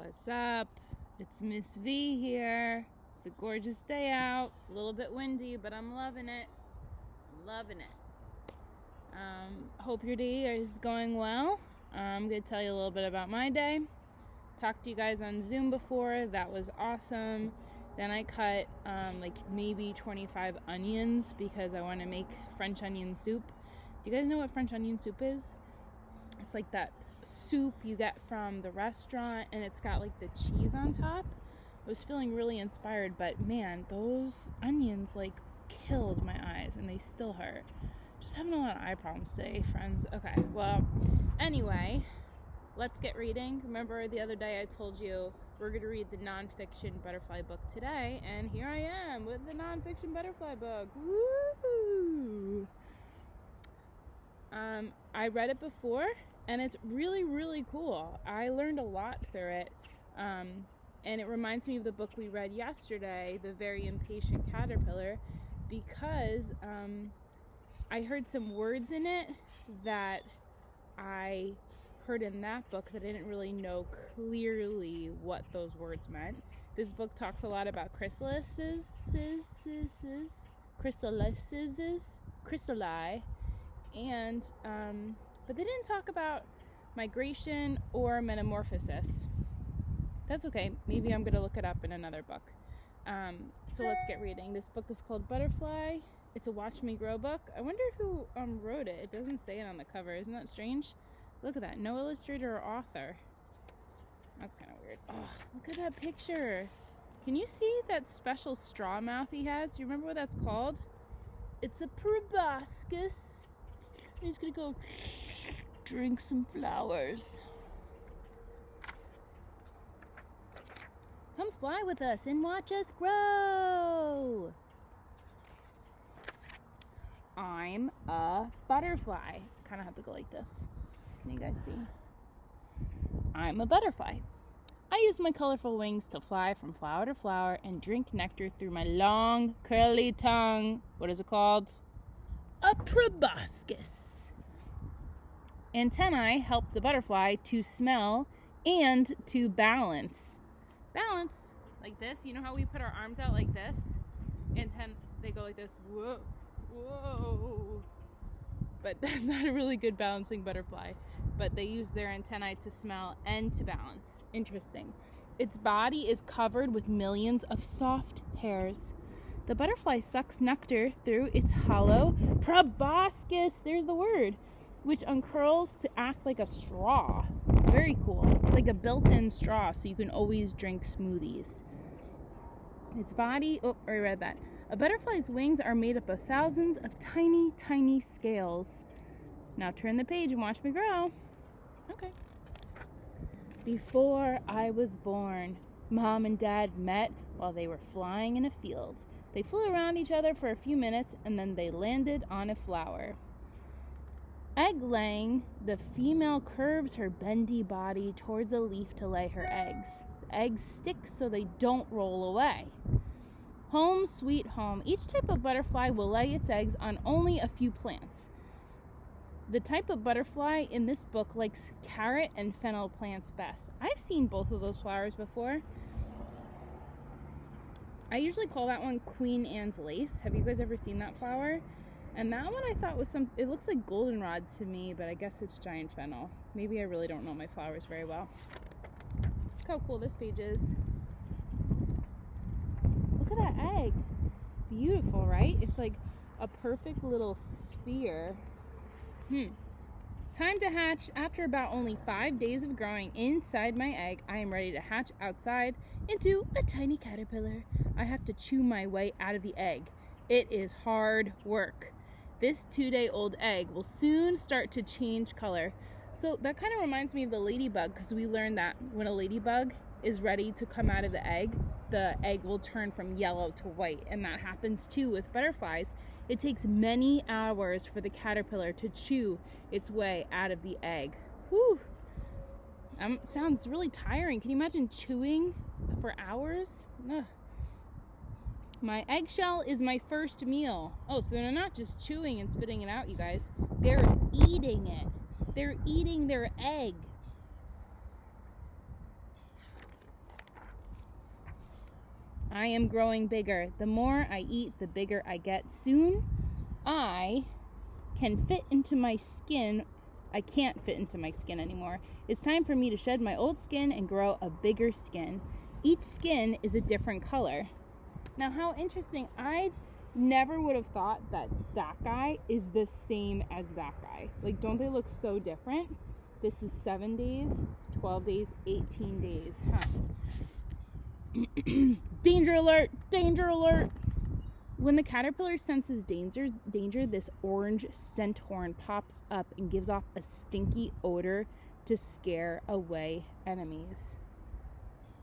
What's up? It's Miss V here. It's a gorgeous day out. A little bit windy, but I'm loving it. Hope your day is going well. I'm going to tell you a little bit about my day. Talked to you guys on Zoom before. That was awesome. Then I cut maybe 25 onions because I want to make French onion soup. Do you guys know what French onion soup is? It's like that soup you get from the restaurant, and it's got like the cheese on top. I was feeling really inspired, but man, those onions like killed my eyes, and they still hurt. Just having a lot of eye problems today, friends. Okay, well, anyway, let's get reading. Remember the other day I told you we're going to read the nonfiction butterfly book today, and here I am with the nonfiction butterfly book. Woo! I read it before, and it's really, really cool. I learned a lot through it, and it reminds me of the book we read yesterday, The Very Impatient Caterpillar, because I heard some words in it that I heard in that book that I didn't really know clearly what those words meant. This book talks a lot about chrysali, and but they didn't talk about migration or metamorphosis. That's okay. Maybe I'm going to look it up in another book. So let's get reading. This book is called Butterfly. It's a Watch Me Grow book. I wonder who wrote it. It doesn't say it on the cover. Isn't that strange? Look at that. No illustrator or author. That's kind of weird. Oh, look at that picture. Can you see that special straw mouth he has? Do you remember what that's called? It's a proboscis. He's gonna go drink some flowers. Come fly with us and watch us grow. I'm a butterfly. Kind of have to go like this. Can you guys see? I'm a butterfly. I use my colorful wings to fly from flower to flower and drink nectar through my long, curly tongue. What is it called? A proboscis. Antennae help the butterfly to smell and to balance. Balance, like this. You know how we put our arms out like this? They go like this. Whoa, whoa. But that's not a really good balancing butterfly. But they use their antennae to smell and to balance. Interesting. Its body is covered with millions of soft hairs. The butterfly sucks nectar through its hollow proboscis, there's the word, which uncurls to act like a straw. Very cool. It's like a built-in straw, so you can always drink smoothies. Its body, I read that. A butterfly's wings are made up of thousands of tiny, tiny scales. Now turn the page and watch me grow. Okay. Before I was born, Mom and Dad met while they were flying in a field. They flew around each other for a few minutes, and then they landed on a flower. Egg laying, the female curves her bendy body towards a leaf to lay her eggs. The eggs stick so they don't roll away. Home sweet home. Each type of butterfly will lay its eggs on only a few plants. The type of butterfly in this book likes carrot and fennel plants best. I've seen both of those flowers before. I usually call that one Queen Anne's lace. Have you guys ever seen that flower? And that one I thought was it looks like goldenrod to me, but I guess it's giant fennel. Maybe I really don't know my flowers very well. Look how cool this page is. Look at that egg. Beautiful, right? It's like a perfect little sphere. Time to hatch. After about only 5 days of growing inside my egg, I am ready to hatch outside into a tiny caterpillar. I have to chew my way out of the egg. It is hard work. This 2-day-old egg will soon start to change color. So that kind of reminds me of the ladybug, because we learned that when a ladybug is ready to come out of the egg will turn from yellow to white. And that happens too with butterflies. It takes many hours for the caterpillar to chew its way out of the egg. Whew. Sounds really tiring. Can you imagine chewing for hours? Ugh. My eggshell is my first meal. Oh, so they're not just chewing and spitting it out, you guys. They're eating it. They're eating their egg. I am growing bigger. The more I eat, the bigger I get. Soon, I can fit into my skin. I can't fit into my skin anymore. It's time for me to shed my old skin and grow a bigger skin. Each skin is a different color. Now, how interesting. I never would have thought that guy is the same as that guy. Like, don't they look so different? This is 7 days, 12 days, 18 days. Huh? Danger alert! Danger alert! When the caterpillar senses danger, this orange scent horn pops up and gives off a stinky odor to scare away enemies.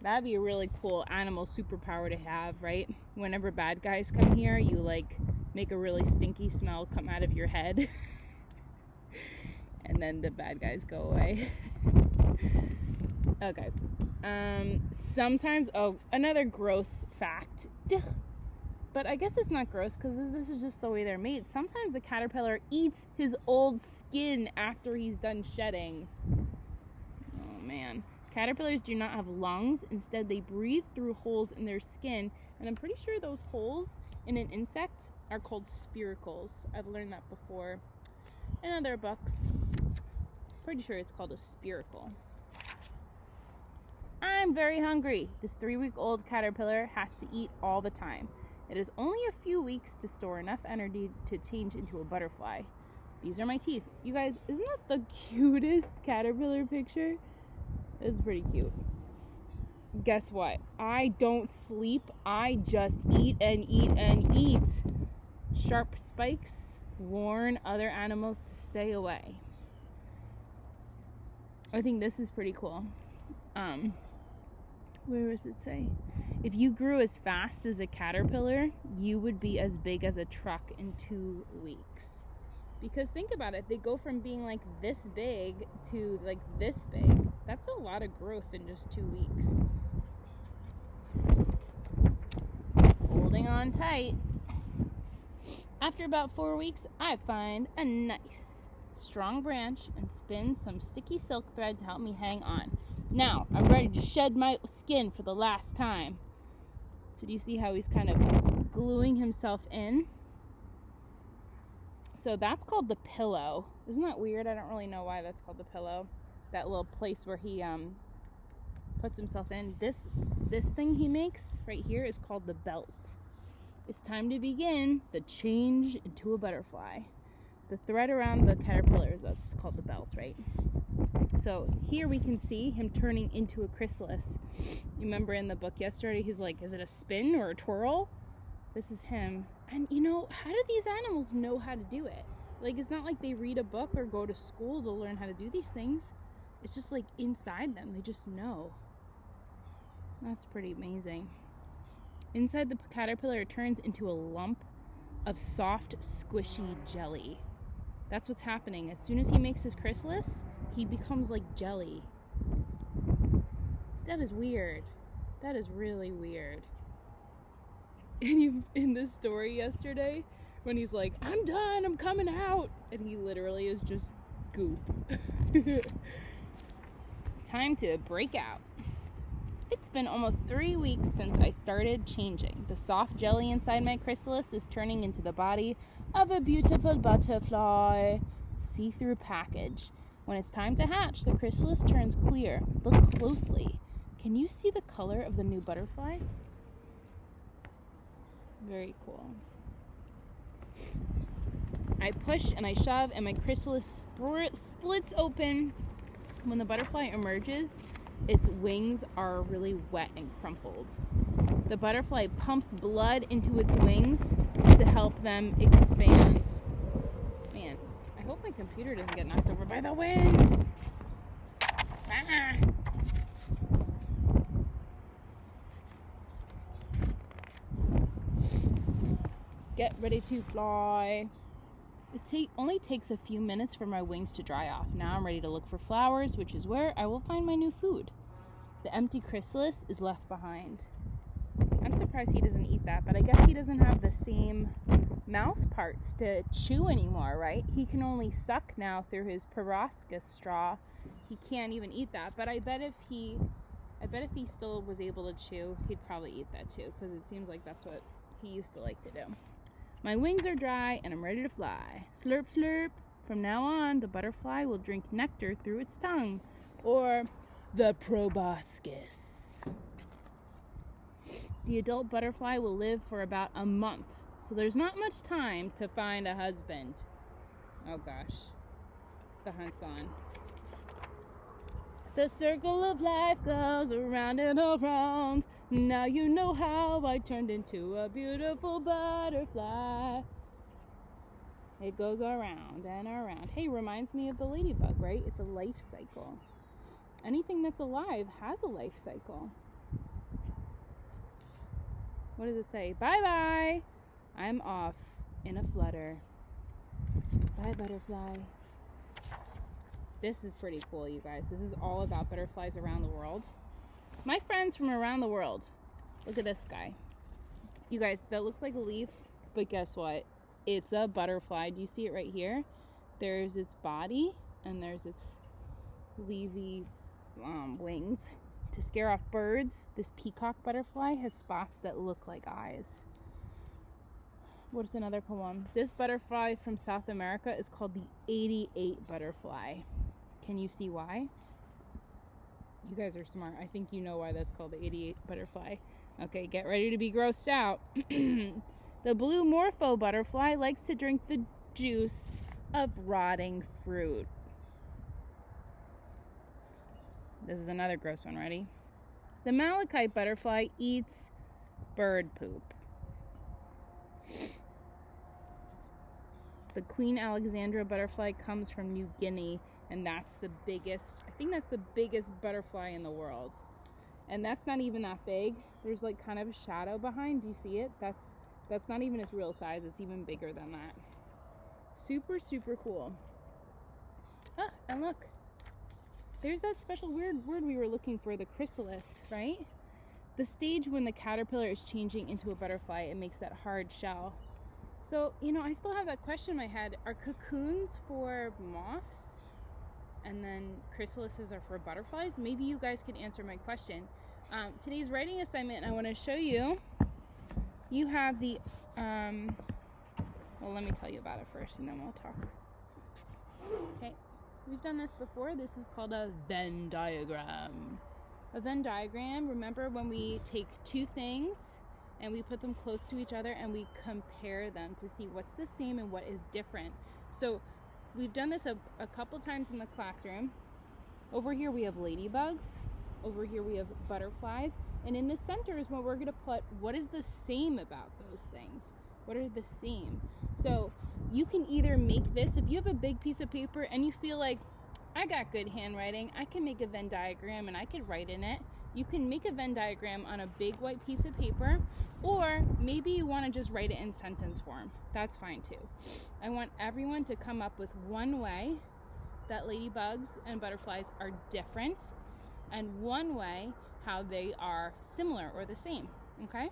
That'd be a really cool animal superpower to have, right? Whenever bad guys come here, you like make a really stinky smell come out of your head. And then the bad guys go away. Okay. Sometimes, another gross fact. But I guess it's not gross because this is just the way they're made. Sometimes the caterpillar eats his old skin after he's done shedding. Oh, man. Caterpillars do not have lungs. Instead, they breathe through holes in their skin. And I'm pretty sure those holes in an insect are called spiracles. I've learned that before in other books. Pretty sure it's called a spiracle. I'm very hungry. This 3-week-old caterpillar has to eat all the time. It is only a few weeks to store enough energy to change into a butterfly. These are my teeth. You guys, isn't that the cutest caterpillar picture? It's pretty cute. Guess what? I don't sleep. I just eat and eat and eat. Sharp spikes warn other animals to stay away. I think this is pretty cool. Where does it say? If you grew as fast as a caterpillar, you would be as big as a truck in 2 weeks. Because think about it, they go from being like this big to like this big. That's a lot of growth in just 2 weeks. Holding on tight. After about 4 weeks, I find a nice, strong branch and spin some sticky silk thread to help me hang on. Now, I'm ready to shed my skin for the last time. So do you see how he's kind of gluing himself in? So that's called the pillow. Isn't that weird? I don't really know why that's called the pillow. That little place where he puts himself in. This thing he makes right here is called the belt. It's time to begin the change into a butterfly. The thread around the caterpillars, that's called the belt, right? So here we can see him turning into a chrysalis. You remember in the book yesterday, he's like, is it a spin or a twirl? This is him. And you know, how do these animals know how to do it? Like, it's not like they read a book or go to school to learn how to do these things. It's just like inside them. They just know. That's pretty amazing. Inside the caterpillar, it turns into a lump of soft, squishy jelly. That's what's happening. As soon as he makes his chrysalis, he becomes like jelly. That is weird. That is really weird. And in this story yesterday, when he's like, I'm done, I'm coming out, and he literally is just goop. Time to break out. It's been almost 3 weeks since I started changing. The soft jelly inside my chrysalis is turning into the body of a beautiful butterfly. See-through package. When it's time to hatch, the chrysalis turns clear. Look closely. Can you see the color of the new butterfly? Very cool. I push and I shove and my chrysalis splits open. When the butterfly emerges, its wings are really wet and crumpled. The butterfly pumps blood into its wings to help them expand. Man, I hope my computer doesn't get knocked over by the wind. Ah. Get ready to fly. It only takes a few minutes for my wings to dry off. Now I'm ready to look for flowers, which is where I will find my new food. The empty chrysalis is left behind. I'm surprised he doesn't eat that, but I guess he doesn't have the same mouth parts to chew anymore, right? He can only suck now through his proboscis straw. He can't even eat that, but I bet if he I bet if he still was able to chew, he'd probably eat that too, because it seems like that's what he used to like to do. My wings are dry and I'm ready to fly. Slurp, slurp. From now on, the butterfly will drink nectar through its tongue, or the proboscis. The adult butterfly will live for about a month, so there's not much time to find a husband. Oh gosh, the hunt's on. The circle of life goes around and around. Now you know how I turned into a beautiful butterfly. It goes around and around. Hey, reminds me of the ladybug, right? It's a life cycle. Anything that's alive has a life cycle. What does it say? Bye-bye. I'm off in a flutter. Bye, butterfly. This is pretty cool, you guys. This is all about butterflies around the world. My friends from around the world. Look at this guy. You guys, that looks like a leaf, but guess what? It's a butterfly. Do you see it right here? There's its body, and there's its leafy wings to scare off birds. This peacock butterfly has spots that look like eyes. What's another cool one? This butterfly from South America is called the 88 butterfly. Can you see why? You guys are smart. I think you know why that's called the 88 butterfly. Okay, get ready to be grossed out. The blue morpho butterfly likes to drink the juice of rotting fruit. This is another gross one. Ready? The malachite butterfly eats bird poop. The Queen Alexandra butterfly comes from New Guinea, and that's the biggest, I think that's the biggest butterfly in the world. And that's not even that big. There's like kind of a shadow behind. Do you see it? That's not even its real size. It's even bigger than that. Super, super cool. Ah, and look. There's that special weird word we were looking for, the chrysalis, right? The stage when the caterpillar is changing into a butterfly, it makes that hard shell. So, you know, I still have that question in my head. Are cocoons for moths? And then chrysalises are for butterflies? Maybe you guys could answer my question. Today's writing assignment, I want to show you. You have the, well, let me tell you about it first and then we'll talk. Okay, we've done this before. This is called a Venn diagram. A Venn diagram, remember when we take two things and we put them close to each other and we compare them to see what's the same and what is different. So we've done this a couple times in the classroom. Over here we have ladybugs. Over here we have butterflies. And in the center is where we're going to put what is the same about those things. What are the same? So you can either make this, if you have a big piece of paper and you feel like, I got good handwriting, I can make a Venn diagram and I could write in it. You can make a Venn diagram on a big white piece of paper, or maybe you want to just write it in sentence form. That's fine too. I want everyone to come up with one way that ladybugs and butterflies are different, and one way how they are similar or the same, okay?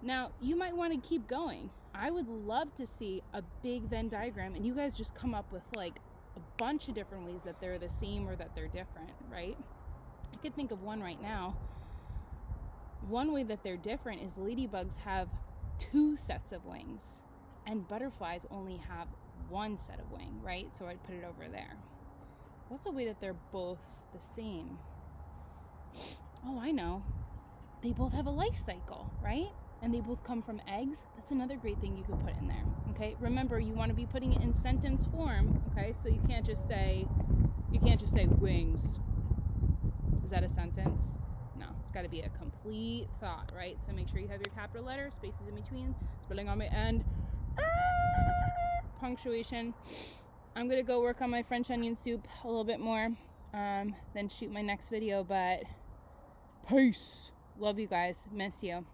Now, you might want to keep going. I would love to see a big Venn diagram and you guys just come up with like a bunch of different ways that they're the same or that they're different, right? I could think of one right now. One way that they're different is ladybugs have 2 sets of wings and butterflies only have 1 set of wing, right? So I'd put it over there. What's a way that they're both the same? Oh, I know. They both have a life cycle, right? And they both come from eggs. That's another great thing you could put in there, okay? Remember, you want to be putting it in sentence form, okay? So you can't just say wings. Is that a sentence? No, it's got to be a complete thought, right? So make sure you have your capital letter, spaces in between, spelling on my end, punctuation. I'm going to go work on my French onion soup a little bit more, then shoot my next video, but peace. Love you guys. Miss you.